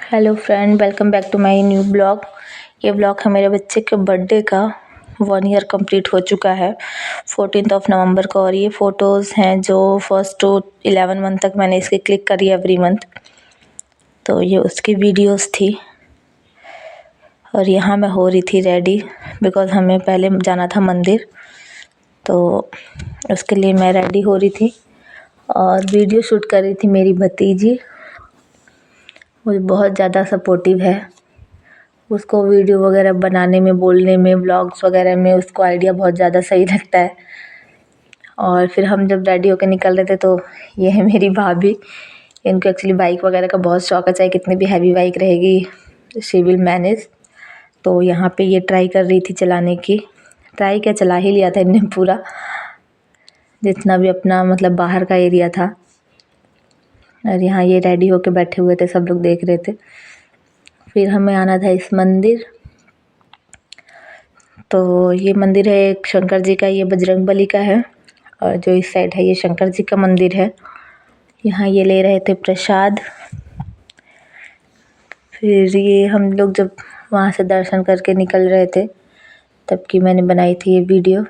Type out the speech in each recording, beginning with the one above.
Hello friend, welcome back to my new blog. ये blog है मेरे बच्चे के बर्थडे का। 1 ईयर कंप्लीट हो चुका है 14 नवंबर को। और ये फ़ोटोज़ हैं जो 1 टू 11 मंथ तक मैंने इसकी क्लिक करी एवरी मंथ। तो ये उसकी वीडियोस थी। और यहाँ मैं हो रही थी रेडी, बिकॉज़ हमें पहले जाना था मंदिर, तो उसके लिए मैं रेडी हो रही थी। और वीडियो शूट कर रही थी मेरी भतीजी। वो बहुत ज़्यादा सपोर्टिव है। उसको वीडियो वगैरह बनाने में, बोलने में, व्लॉग्स वगैरह में उसको आइडिया बहुत ज़्यादा सही लगता है। और फिर हम जब रेडी होकर निकल रहे थे तो ये है मेरी भाभी। इनको एक्चुअली बाइक वगैरह का बहुत शौक है, चाहे कितनी भी हैवी बाइक रहेगी शी विल मैनेज। तो यहाँ पे ये ट्राई कर रही थी चलाने की। ट्राई क्या, चला ही लिया था इनने पूरा, जितना भी अपना मतलब बाहर का एरिया था। और यहाँ ये रेडी होके बैठे हुए थे, सब लोग देख रहे थे। फिर हमें आना था इस मंदिर। तो ये मंदिर है एक शंकर जी का, ये बजरंगबली का है। और जो इस साइड है ये शंकर जी का मंदिर है। यहाँ ये ले रहे थे प्रसाद। फिर ये हम लोग जब वहाँ से दर्शन करके निकल रहे थे तब की मैंने बनाई थी ये वीडियो।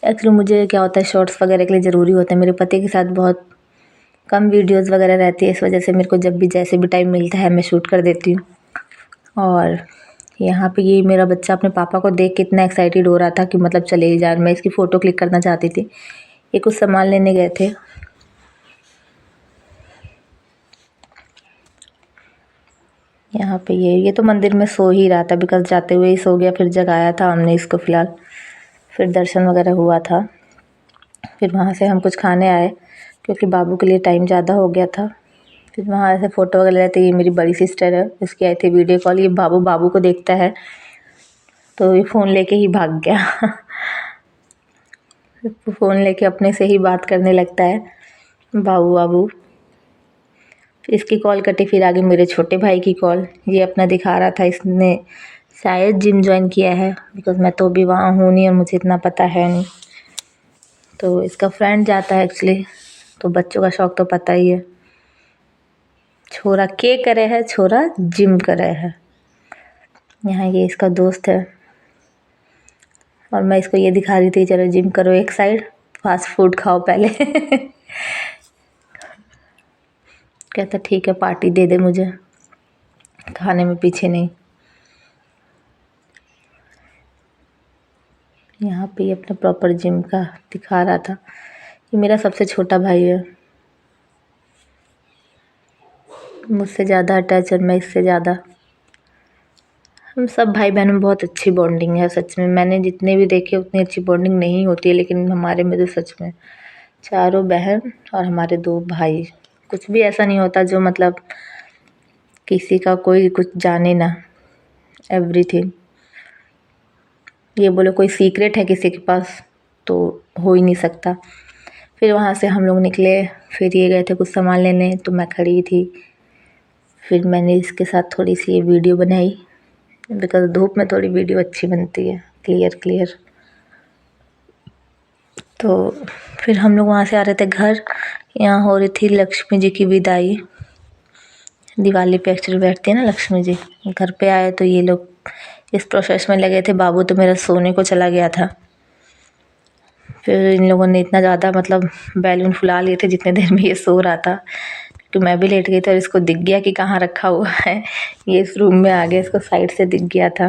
एक्चुअली मुझे क्या होता है, शॉर्ट्स वगैरह के लिए ज़रूरी होता है। मेरे पति के साथ बहुत कम वीडियोज़ वगैरह रहती है, इस वजह से मेरे को जब भी जैसे भी टाइम मिलता है मैं शूट कर देती हूँ। और यहाँ पे ये मेरा बच्चा अपने पापा को देख के इतना एक्साइटेड हो रहा था कि मतलब चले ही जा। मैं इसकी फ़ोटो क्लिक करना चाहती थी। ये कुछ सामान लेने गए थे। यहाँ पे ये तो मंदिर में सो ही रहा था, बिकॉज़ जाते हुए ही सो गया। फिर जगाया था हमने इसको फ़िलहाल। फिर दर्शन वगैरह हुआ था। फिर वहाँ से हम कुछ खाने आए क्योंकि बाबू के लिए टाइम ज़्यादा हो गया था। फिर वहाँ से फ़ोटो वगैरह लेते। ये मेरी बड़ी सिस्टर है, उसकी आई थी वीडियो कॉल। ये बाबू को देखता है तो ये फ़ोन लेके ही भाग गया। फ़ोन लेके अपने से ही बात करने लगता है, बाबू। इसकी कॉल कटी, फिर आगे मेरे छोटे भाई की कॉल। ये अपना दिखा रहा था, इसने शायद जिम जॉइन किया है, बिकॉज़ मैं तो अभी वहाँ हूँ नहीं और मुझे इतना पता है नहीं। तो इसका फ्रेंड जाता है एक्चुअली। तो बच्चों का शौक तो पता ही है। छोरा के करे है, छोरा जिम करे है। यहाँ ये इसका दोस्त है। और मैं इसको ये दिखा रही थी, चलो जिम करो एक साइड, फास्ट फूड खाओ पहले। कहता ठीक है, पार्टी दे दे मुझे, खाने में पीछे नहीं। यहाँ पे ये अपना प्रॉपर जिम का दिखा रहा था। ये मेरा सबसे छोटा भाई है, मुझसे ज़्यादा अटैच और मैं इससे ज़्यादा। हम सब भाई बहन में बहुत अच्छी बॉन्डिंग है सच में। मैंने जितने भी देखे उतनी अच्छी बॉन्डिंग नहीं होती है, लेकिन हमारे में तो सच में चारों बहन और हमारे 2 भाई, कुछ भी ऐसा नहीं होता जो मतलब किसी का कोई कुछ जाने ना। एवरीथिंग, ये बोलो कोई सीक्रेट है किसी के पास तो हो ही नहीं सकता। फिर वहाँ से हम लोग निकले। फिर ये गए थे कुछ सामान लेने, तो मैं खड़ी थी। फिर मैंने इसके साथ थोड़ी सी ये वीडियो बनाई, बिकॉज़ धूप में थोड़ी वीडियो अच्छी बनती है, क्लियर। तो फिर हम लोग वहाँ से आ रहे थे घर। यहाँ हो रही थी लक्ष्मी जी की विदाई। दिवाली पे एक्चुअली बैठती है ना लक्ष्मी जी। घर पे आए तो ये लोग इस प्रोसेस में लगे थे। बाबू तो मेरा सोने को चला गया था। फिर इन लोगों ने इतना ज़्यादा मतलब बैलून फुला लिए थे जितने देर में ये सो रहा था, तो मैं भी लेट गई थी। और इसको दिख गया कि कहाँ रखा हुआ है। ये इस रूम में आ गया, इसको साइड से दिख गया था।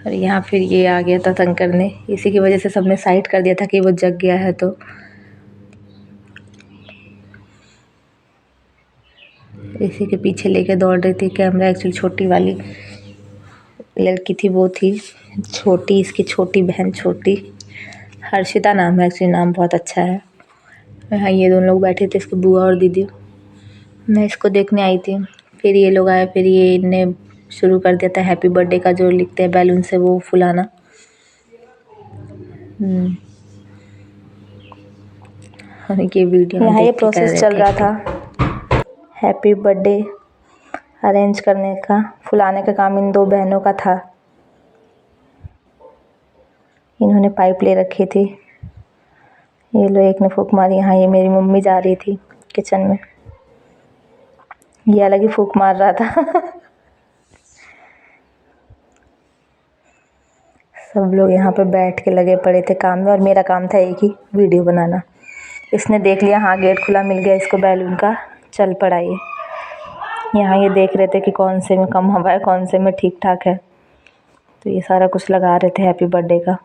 और यहाँ फिर ये आ गया था तंग करने। इसी की वजह से सबने साइड कर दिया था कि वो जग गया है। तो इसी के पीछे लेके दौड़ रही थी कैमरा। एक्चुअली छोटी वाली लड़की थी, वो थी छोटी, इसकी छोटी बहन छोटी। हर्षिता नाम है एक्चुअली, नाम बहुत अच्छा है। यहाँ ये दोनों लोग बैठे थे, इसकी बुआ और दीदी। मैं इसको देखने आई थी। फिर ये लोग आए। फिर ये इनने शुरू कर दिया था हैप्पी बर्थडे का जो लिखते हैं बैलून से वो फुलाना। और ये वीडियो यहाँ ये प्रोसेस चल रहा था हैप्पी बर्थडे अरेंज करने का। फुलाने का काम इन 2 बहनों का था। इन्होंने पाइप ले रखी थी। ये लो, एक ने फूंक मारी। यहाँ ये मेरी मम्मी जा रही थी किचन में। ये अलग ही फूंक मार रहा था। सब लोग यहाँ पे बैठ के लगे पड़े थे काम में और मेरा काम था एक ही वीडियो बनाना। इसने देख लिया, हाँ गेट खुला मिल गया इसको बैलून का, चल पड़ा ये। यहाँ ये देख रहे थे कि कौन से में कम हवा है, कौन से में ठीक ठाक है, तो ये सारा कुछ लगा रहे थे हैप्पी बर्थडे का।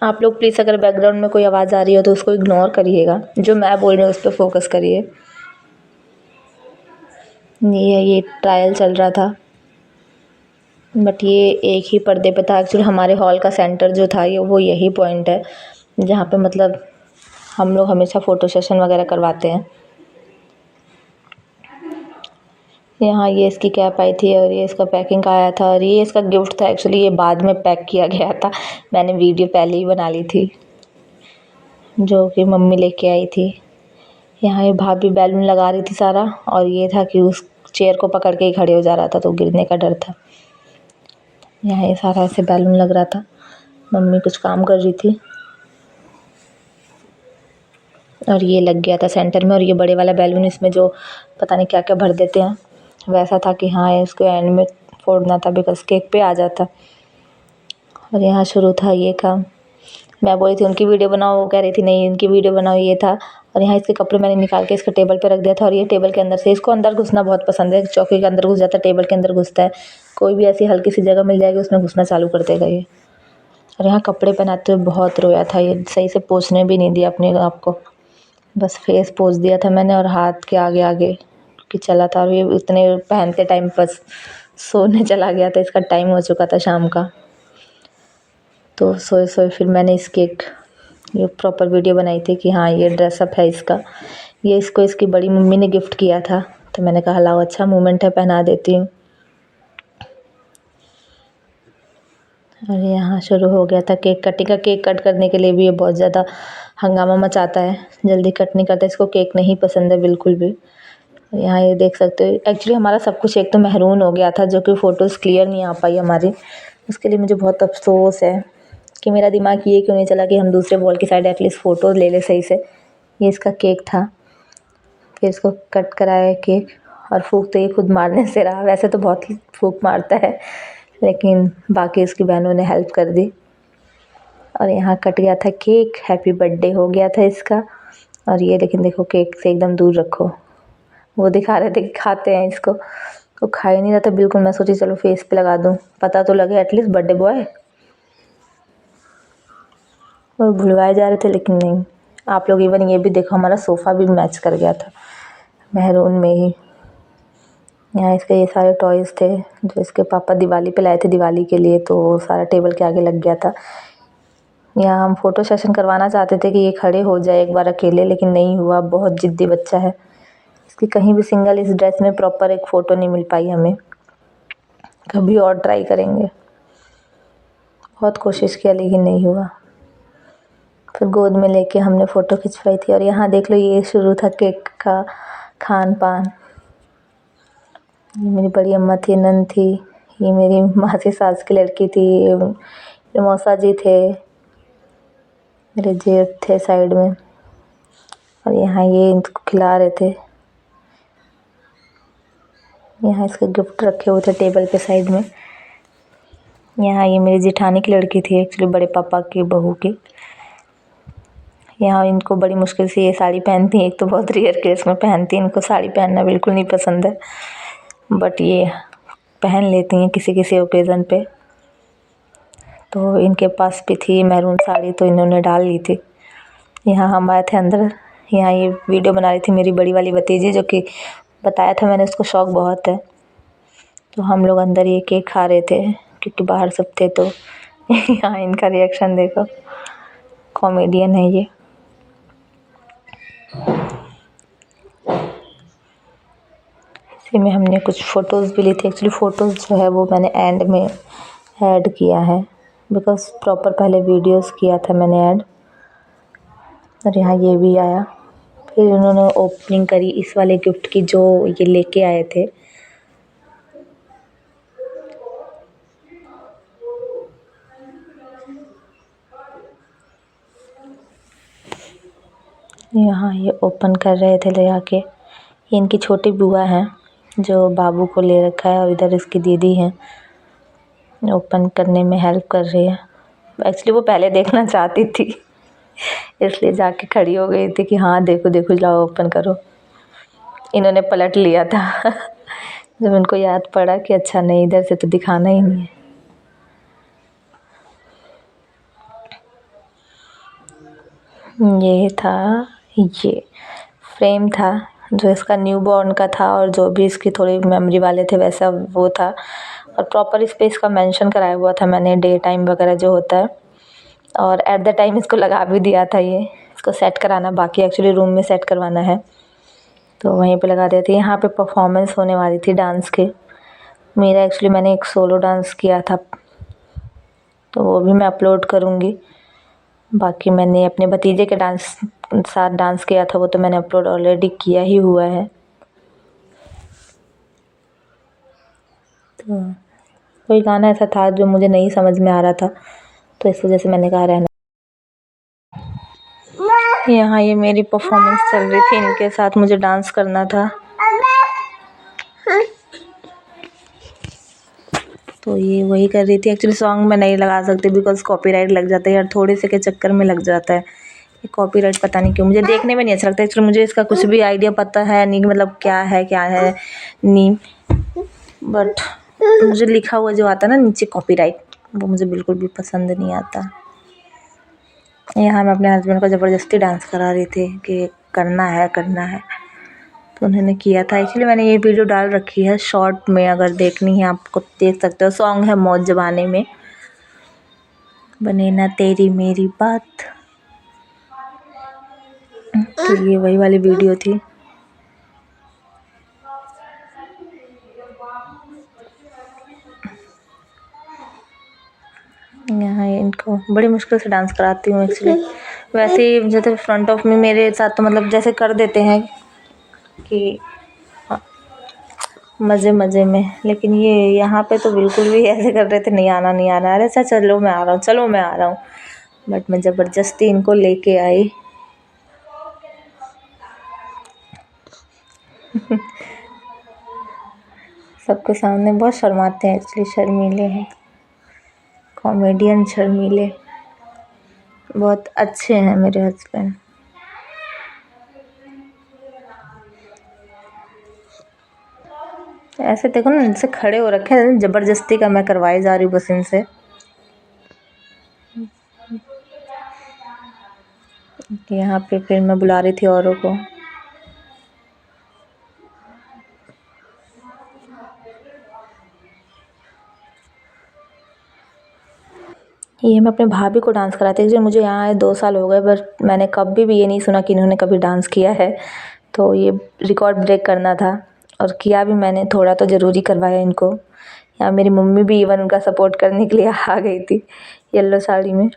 आप लोग प्लीज़ अगर बैकग्राउंड में कोई आवाज़ आ रही हो तो उसको इग्नोर करिएगा, जो मैं बोल रही हूँ उस पर फोकस करिए। ये ट्रायल चल रहा था, बट ये एक ही पर्दे पे था। एक्चुअली हमारे हॉल का सेंटर जो था ये वो यही पॉइंट है जहाँ पे मतलब हम लोग हमेशा फ़ोटो सेशन वगैरह करवाते हैं। यहाँ ये इसकी कैप आई थी और ये इसका पैकिंग का आया था और ये इसका गिफ्ट था। एक्चुअली ये बाद में पैक किया गया था, मैंने वीडियो पहले ही बना ली थी, जो कि मम्मी लेके आई थी। यहाँ ये भाभी बैलून लगा रही थी सारा, और ये था कि उस चेयर को पकड़ के ही खड़े हो जा रहा था तो गिरने का डर था। यहाँ ये सारा ऐसे बैलून लग रहा था, मम्मी कुछ काम कर रही थी और ये लग गया था सेंटर में। और ये बड़े वाला बैलून, इसमें जो पता नहीं क्या क्या भर देते हैं, वैसा था कि हाँ इसको एंड में फोड़ना था बिकॉज केक पे आ जाता। और यहाँ शुरू था ये काम। मैं बोली थी उनकी वीडियो बनाओ, वो कह रही थी नहीं इनकी वीडियो बनाओ, ये था। और यहाँ इसके कपड़े मैंने निकाल के इसके टेबल पे रख दिया था। और ये टेबल के अंदर से, इसको अंदर घुसना बहुत पसंद है, चौकी के अंदर घुस जाता है, टेबल के अंदर घुसता है, कोई भी ऐसी हल्की सी जगह मिल जाएगी उसमें घुसना चालू कर देगा ये। और यहाँ कपड़े पहनाते हुए बहुत रोया था ये, सही से पोंछने भी नहीं दिया अपने आप को, बस फेस पोंछ दिया था मैंने और हाथ के आगे आगे कि चला था। और ये इतने पहनते टाइम बस सोने चला गया था, इसका टाइम हो चुका था शाम का। तो सोए सोए फिर मैंने इसकी एक ये प्रॉपर वीडियो बनाई थी कि हाँ ये ड्रेसअप है इसका। ये इसको इसकी बड़ी मम्मी ने गिफ्ट किया था, तो मैंने कहा लाओ अच्छा मोमेंट है, पहना देती हूँ। और यहाँ शुरू हो गया था केक कटिंग का। केक कट करने के लिए भी ये बहुत ज़्यादा हंगामा मचाता है, जल्दी कट नहीं करता, इसको केक नहीं पसंद है बिल्कुल भी। यहाँ ये देख सकते हो, एक्चुअली हमारा सब कुछ एक तो मेहरून हो गया था, जो कि फ़ोटोज़ क्लियर नहीं आ पाई हमारी। उसके लिए मुझे बहुत अफसोस है कि मेरा दिमाग ये क्यों नहीं चला कि हम दूसरे वॉल की साइड एटलीस्ट फ़ोटोज़ ले ले सही से। ये इसका केक था, फिर इसको कट कराया केक। और फूँक तो ये खुद मारने से रहा, वैसे तो बहुत फूँक मारता है, लेकिन बाकी इसकी बहनों ने हेल्प कर दी। और यहाँ कट गया था केक, हैप्पी बर्थडे हो गया था इसका। और ये लेकिन देखो केक से एकदम दूर रखो, वो दिखा रहे थे कि खाते हैं इसको, तो खा ही नहीं रहा था बिल्कुल। मैं सोची चलो फेस पे लगा दूँ, पता तो लगे एटलीस्ट बर्थडे बॉय। और भुलवाए जा रहे थे लेकिन नहीं। आप लोग इवन ये भी देखो, हमारा सोफ़ा भी मैच कर गया था मेहरून में ही। यहाँ इसके ये सारे टॉयज़ थे जो इसके पापा दिवाली पे लाए थे दिवाली के लिए, तो वो सारा टेबल के आगे लग गया था। यहाँ हम फ़ोटो सेशन करवाना चाहते थे कि ये खड़े हो जाए एक बार अकेले, लेकिन नहीं हुआ, बहुत ज़िद्दी बच्चा है। इसकी कहीं भी सिंगल इस ड्रेस में प्रॉपर एक फ़ोटो नहीं मिल पाई हमें। कभी और ट्राई करेंगे, बहुत कोशिश किया लेकिन नहीं हुआ। फिर गोद में लेके हमने फ़ोटो खिंचवाई थी। और यहाँ देख लो ये शुरू था केक का खान पान। ये मेरी बड़ी अम्मा थी, नंद थी, ये मेरी मासी सास की लड़की थी, ये मौसा जी थे, मेरे जेठ थे साइड में। और यहाँ ये इनको खिला रहे थे। यहाँ इसके गिफ्ट रखे हुए थे टेबल पे साइड में। यहाँ ये मेरी जेठानी की लड़की थी, एक्चुअली बड़े पापा की बहू की। यहाँ इनको बड़ी मुश्किल से ये साड़ी पहनती, एक तो बहुत रेयर केस में पहनती, इनको साड़ी पहनना बिल्कुल नहीं पसंद है, बट ये पहन लेती हैं किसी किसी ओकेज़न पे। तो इनके पास भी थी मैरून साड़ी, तो इन्होंने डाल ली थी। यहाँ हम आए थे अंदर। यहाँ ये वीडियो बना रही थी मेरी बड़ी वाली भतीजी, जो कि बताया था मैंने, उसको शौक़ बहुत है। तो हम लोग अंदर ये केक खा रहे थे क्योंकि बाहर सब थे। तो यहाँ इनका रिएक्शन देखो, कॉमेडियन है ये। इसी में हमने कुछ फ़ोटोज़ भी ली थी। एक्चुअली फ़ोटोज़ जो है वो मैंने एंड में ऐड किया है, बिकॉज़ प्रॉपर पहले वीडियोस किया था मैंने ऐड। और यहाँ ये भी आया। फिर उन्होंने ओपनिंग करी इस वाले गिफ्ट की जो ये लेके आए थे। यहाँ ये ओपन कर रहे थे ले आके। ये इनकी छोटी बुआ हैं जो बाबू को ले रखा है और इधर इसकी दीदी हैं ओपन करने में हेल्प कर रही है। एक्चुअली वो पहले देखना चाहती थी इसलिए जाके खड़ी हो गई थी कि हाँ देखो देखो जाओ ओपन करो। इन्होंने पलट लिया था जब उनको याद पड़ा कि अच्छा नहीं इधर से तो दिखाना ही नहीं है। ये था, ये फ्रेम था जो इसका न्यू बॉर्न का था और जो भी इसकी थोड़ी मेमोरी वाले थे वैसा वो था। और प्रॉपर इस पे इसका मेंशन कराया हुआ था मैंने डे टाइम वगैरह जो होता है। और एट द टाइम इसको लगा भी दिया था। ये इसको सेट कराना बाकी एक्चुअली रूम में सेट करवाना है तो वहीं पे लगा दिया था। यहाँ पे परफॉर्मेंस होने वाली थी डांस के। मेरा एक्चुअली मैंने एक सोलो डांस किया था तो वो भी मैं अपलोड करूँगी। बाकी मैंने अपने भतीजे के साथ डांस किया था वो तो मैंने अपलोड ऑलरेडी किया ही हुआ है। तो कोई गाना ऐसा था जो मुझे नहीं समझ में आ रहा था तो इस वजह से मैंने कहा रहना। यहाँ ये मेरी परफॉर्मेंस चल रही थी इनके साथ, मुझे डांस करना था तो ये वही कर रही थी। एक्चुअली सॉन्ग मैं नहीं लगा सकती बिकॉज कॉपीराइट लग जाता है यार, थोड़े से के चक्कर में लग जाता है ये कॉपीराइट। पता नहीं क्यों मुझे देखने में नहीं अच्छा लगता। एक्चुअली मुझे इसका कुछ भी आइडिया पता है नहीं मतलब क्या है नहीं, बट मुझे लिखा हुआ जो आता है ना नीचे कॉपीराइट वो मुझे बिल्कुल भी पसंद नहीं आता। यहाँ मैं अपने हस्बैंड को ज़बरदस्ती डांस करा रही थी कि करना है तो उन्होंने किया था। एक्चुअली मैंने ये वीडियो डाल रखी है शॉर्ट में, अगर देखनी है आपको देख सकते हो। सॉन्ग है मौज जवानी में, बने ना तेरी मेरी बात। तो ये वही वाली वीडियो थी। यहाँ इनको बड़ी मुश्किल से डांस कराती हूँ एक्चुअली। वैसे ही जैसे फ्रंट ऑफ में मेरे साथ तो मतलब जैसे कर देते हैं कि मज़े मज़े में, लेकिन ये यहाँ पे तो बिल्कुल भी ऐसे कर रहे थे नहीं आना। अरे अच्छा चलो मैं आ रहा हूँ बट मैं ज़बरदस्ती इनको लेके आई। सबके सामने बहुत शर्माते हैं एक्चुअली, शर्मीले हैं, कॉमेडियन शर्मीले, बहुत अच्छे हैं मेरे हस्बैंड। ऐसे देखो ना इनसे खड़े हो रखे हैं, ज़बरदस्ती का मैं करवाई जा रही हूँ बस इनसे। यहाँ पे फिर मैं बुला रही थी औरों को। ये मैं अपने भाभी को डांस कराती थी। मुझे यहाँ आए 2 साल हो गए बट मैंने कभी भी ये नहीं सुना कि इन्होंने कभी डांस किया है। तो ये रिकॉर्ड ब्रेक करना था और किया भी मैंने, थोड़ा तो ज़रूरी करवाया इनको। यहाँ मेरी मम्मी भी इवन उनका सपोर्ट करने के लिए आ गई थी येलो साड़ी में।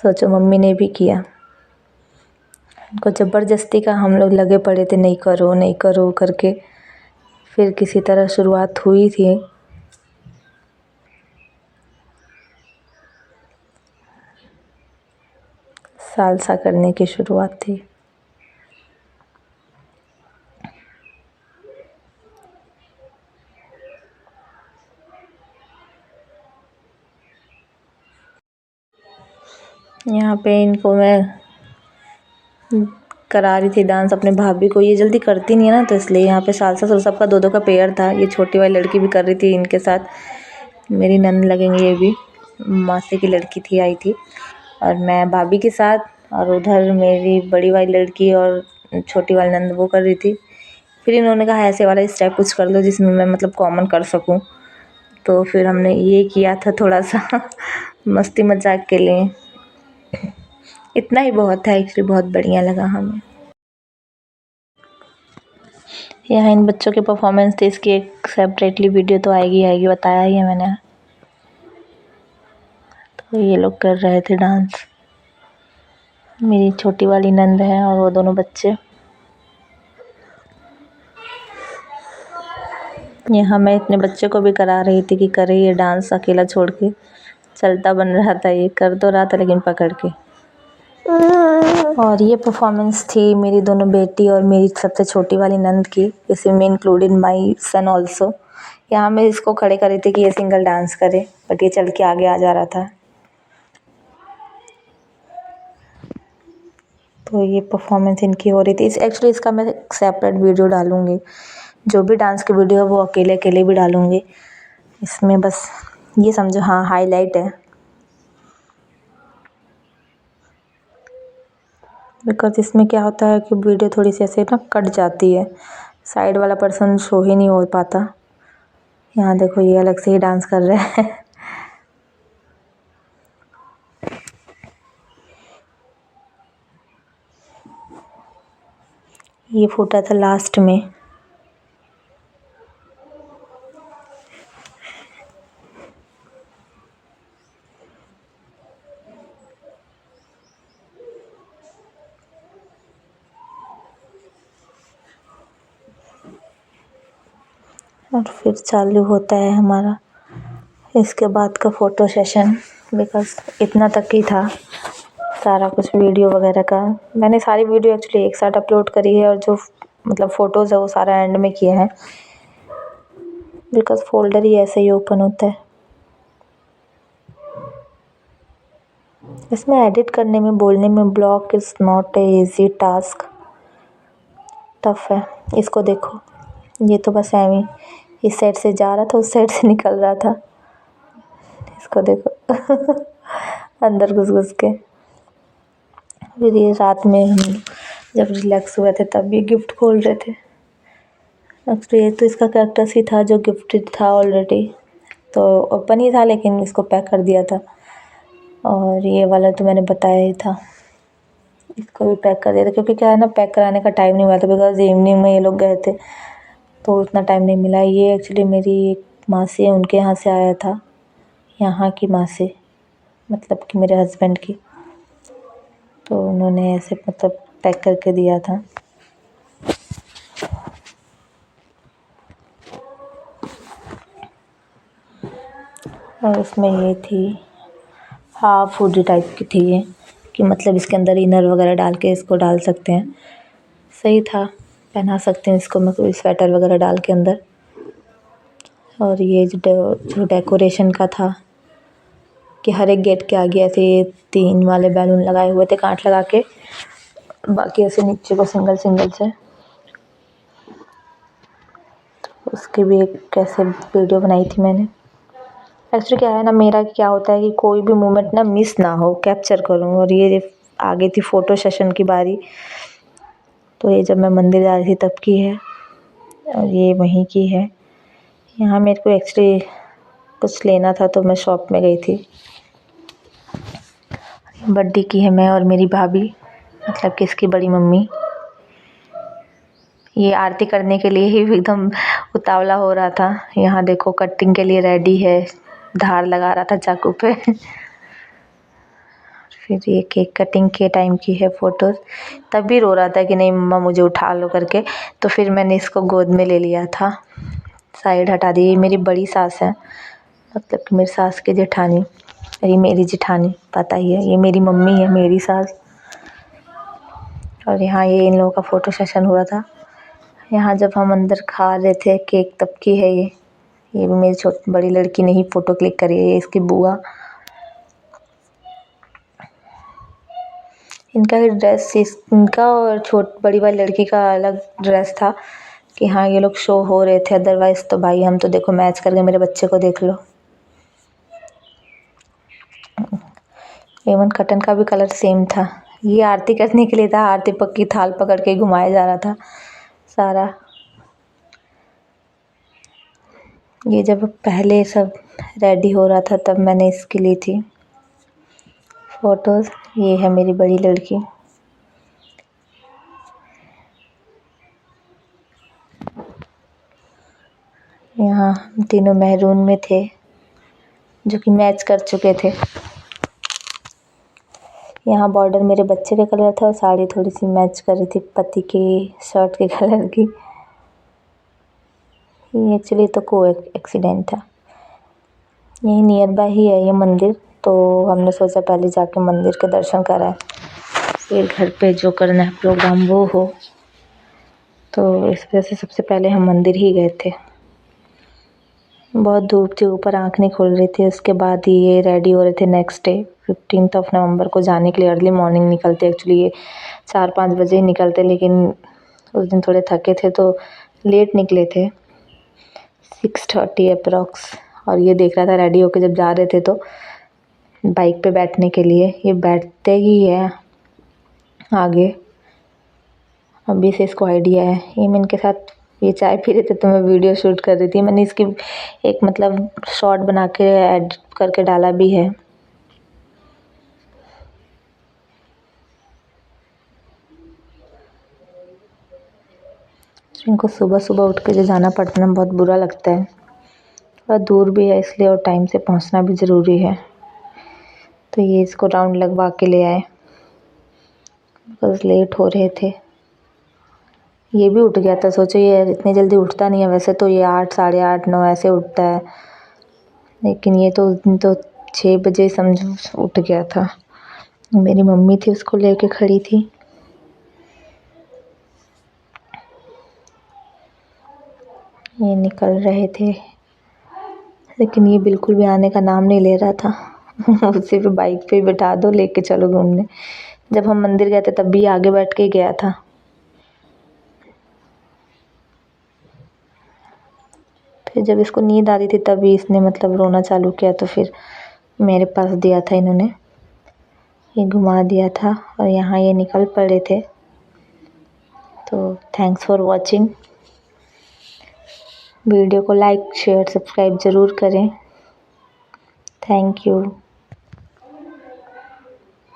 सोचो मम्मी ने भी किया। उनको ज़बरदस्ती का हम लोग लगे पड़े थे नहीं करो करके, फिर किसी तरह शुरुआत हुई थी। सालसा करने की शुरुआत थी। यहाँ पे इनको मैं करा रही थी डांस अपने भाभी को। ये जल्दी करती नहीं है ना तो इसलिए यहाँ पे सालसा सबका 2-2 का पेयर था। ये छोटी वाली लड़की भी कर रही थी इनके साथ, मेरी नंद लगेंगे ये भी, मासी की लड़की थी आई थी और मैं भाभी के साथ, और उधर मेरी बड़ी वाली लड़की और छोटी वाली नंद वो कर रही थी। फिर इन्होंने कहा ऐसे वाला स्टेप कुछ कर लो जिसमें मैं मतलब कॉमन कर सकूं, तो फिर हमने ये किया था थोड़ा सा मस्ती मजाक के लिए। इतना ही बहुत था एक्चुअली, बहुत बढ़िया लगा हमें। यहाँ इन बच्चों के परफॉर्मेंस थे, इसकी एक सेपरेटली वीडियो तो आएगी बताया ही है मैंने। तो ये लोग कर रहे थे डांस, मेरी छोटी वाली नंद है और वो दोनों बच्चे। यहाँ मैं इतने बच्चे को भी करा रही थी कि करे ये डांस, अकेला छोड़ के चलता बन रहा था, ये कर तो रहा था लेकिन पकड़ के। और ये परफॉर्मेंस थी मेरी दोनों बेटी और मेरी सबसे छोटी वाली नंद की, इसमें इंक्लूडेड माय सन ऑल्सो। यहाँ मैं इसको खड़े कर रही थी कि ये सिंगल डांस करे, बट ये चल के आगे आ जा रहा था। तो ये परफॉर्मेंस इनकी हो रही थी। एक्चुअली इसका मैं सेपरेट वीडियो डालूँगी, जो भी डांस की वीडियो है वो अकेले अकेले भी डालूँगी। इसमें बस ये समझो हाँ हाईलाइट है, बिकॉज इसमें क्या होता है कि वीडियो थोड़ी सी ऐसे ना कट जाती है, साइड वाला पर्सन शो ही नहीं हो पाता। यहाँ देखो ये अलग से ही डांस कर रहे हैं। ये फूटा था लास्ट में। और फिर चालू होता है हमारा इसके बाद का फ़ोटो सेशन, बिकॉज़ इतना तक ही था सारा कुछ वीडियो वगैरह का। मैंने सारी वीडियो एक्चुअली एक साथ अपलोड करी है और जो मतलब फ़ोटोज़ है वो सारा एंड में किए हैं, बिकॉज़ फ़ोल्डर ही ऐसे ही ओपन होता है। इसमें एडिट करने में, बोलने में blog is not a easy task, tough है। इसको देखो, ये तो बस ऐਵੇਂ इस साइड से जा रहा था, उस साइड से निकल रहा था। इसको देखो अंदर घुस घुस के। फिर ये रात में हम जब रिलैक्स हुए थे तब ये गिफ्ट खोल रहे थे। एक्चुअली ये तो इसका कैरेक्टर्स ही था जो गिफ्टेड था ऑलरेडी, तो ओपन ही था लेकिन इसको पैक कर दिया था। और ये वाला तो मैंने बताया ही था, इसको भी पैक कर दिया था, क्योंकि क्या है ना, पैक कराने का टाइम नहीं मिला था, बिकॉज इवनिंग में ये लोग गए थे तो उतना टाइम नहीं मिला। ये एक्चुअली मेरी एक मासी है, उनके यहाँ से आया था, यहाँ की मासी, मतलब कि मेरे हस्बैंड की, तो उन्होंने ऐसे मतलब पैक करके दिया था। और उसमें ये थी हाफ हुडी टाइप की थी ये, कि मतलब इसके अंदर इनर वगैरह डाल के इसको डाल सकते हैं। सही था, पहना सकते हैं इसको मैं कोई स्वेटर वगैरह डाल के अंदर। और ये जो डेकोरेशन का था कि हर एक गेट के आगे ऐसे 3 वाले बैलून लगाए हुए थे कांच लगा के, बाकी ऐसे नीचे को सिंगल सिंगल से। उसकी भी एक कैसे वीडियो बनाई थी मैंने। एक्चुअली क्या है ना, मेरा क्या होता है कि कोई भी मोमेंट ना मिस ना हो, कैप्चर करूँ। और ये आ गई थी फ़ोटो सेशन की बारी, तो ये जब मैं मंदिर जा रही थी तब की है, और ये वहीं की है। यहाँ मेरे को एक्चुअली कुछ लेना था तो मैं शॉप में गई थी। बर्थडे की है मैं और मेरी भाभी, मतलब कि इसकी बड़ी मम्मी। ये आरती करने के लिए ही एकदम उतावला हो रहा था। यहाँ देखो कटिंग के लिए रेडी है, धार लगा रहा था चाकू पे। फिर ये केक कटिंग के टाइम की है फ़ोटोज़। तब भी रो रहा था कि नहीं मम्मा मुझे उठा लो करके, तो फिर मैंने इसको गोद में ले लिया था, साइड हटा दी। ये मेरी बड़ी सास है, मतलब कि मेरी सास की जेठानी, ये मेरी जेठानी, पता ही है, ये मेरी मम्मी है, मेरी सास। और यहाँ ये इन लोगों का फ़ोटो सेशन हुआ था। यहाँ जब हम अंदर खा रहे थे केक तब की है ये भी मेरी बड़ी लड़की ने ही फ़ोटो क्लिक करी है, ये इसकी बुआ। इनका ही ड्रेस, इनका और बड़ी वाली लड़की का अलग ड्रेस था कि हाँ ये लोग शो हो रहे थे, अदरवाइज़ तो भाई हम तो देखो मैच करके, मेरे बच्चे को देख लो, इवन कटन का भी कलर सेम था। ये आरती करने के लिए था, आरती पक्की थाल पकड़ के घुमाया जा रहा था सारा। ये जब पहले सब रेडी हो रहा था तब मैंने इसकी ली थी फ़ोटोज़। ये है मेरी बड़ी लड़की। यहाँ हम तीनों मैरून में थे, जो कि मैच कर चुके थे। यहाँ बॉर्डर मेरे बच्चे के कलर था और साड़ी थोड़ी सी मैच कर रही थी पति की शर्ट के कलर की। ये एक्चुअली तो को एक्सीडेंट था। यही नियर बाय ही है ये मंदिर, तो हमने सोचा पहले जाके मंदिर के दर्शन कराएं। फिर घर पे जो करना है प्रोग्राम वो हो। तो इस वजह से सबसे पहले हम मंदिर ही गए थे। बहुत धूप थी, ऊपर आँख नहीं खुल रही थी। उसके बाद ये रेडी हो रहे थे नेक्स्ट डे 15 नवंबर को जाने के लिए। अर्ली मॉर्निंग निकलते, एक्चुअली ये 4-5 बजे ही निकलते, लेकिन उस दिन थोड़े थके थे तो लेट निकले थे, 6:30 अप्रॉक्स। और ये देख रहा था रेडी होके जब जा रहे थे तो बाइक पे बैठने के लिए, ये बैठते ही है आगे। अभी से इसको आइडिया है। ये मैं इनके साथ ये चाय पी रहे थे तो मैं वीडियो शूट कर रही थी। मैंने इसकी एक मतलब शॉर्ट बना के एडिट करके डाला भी है। इनको सुबह सुबह उठ के जो जाना पड़ता है ना, बहुत बुरा लगता है। थोड़ा दूर भी है इसलिए, और टाइम से पहुंचना भी ज़रूरी है। तो ये इसको राउंड लगवा के ले आए, बस लेट हो रहे थे। ये भी उठ गया था। सोचो ये इतनी जल्दी उठता नहीं है, वैसे तो ये 8, साढ़े 8, 9 ऐसे उठता है, लेकिन ये तो उस दिन तो 6 बजे समझो उठ गया था। मेरी मम्मी थी उसको लेके खड़ी थी। ये निकल रहे थे, लेकिन ये बिल्कुल भी आने का नाम नहीं ले रहा था। उसे भी बाइक पे बिठा दो, लेके चलो घूमने। जब हम मंदिर गए थे तब भी आगे बैठ के गया था। फिर जब इसको नींद आ रही थी तभी इसने मतलब रोना चालू किया, तो फिर मेरे पास दिया था इन्होंने, ये घुमा दिया था और यहाँ ये निकल पड़े थे। तो थैंक्स फॉर वॉचिंग। वीडियो को लाइक, शेयर, सब्सक्राइब ज़रूर करें। Thank you.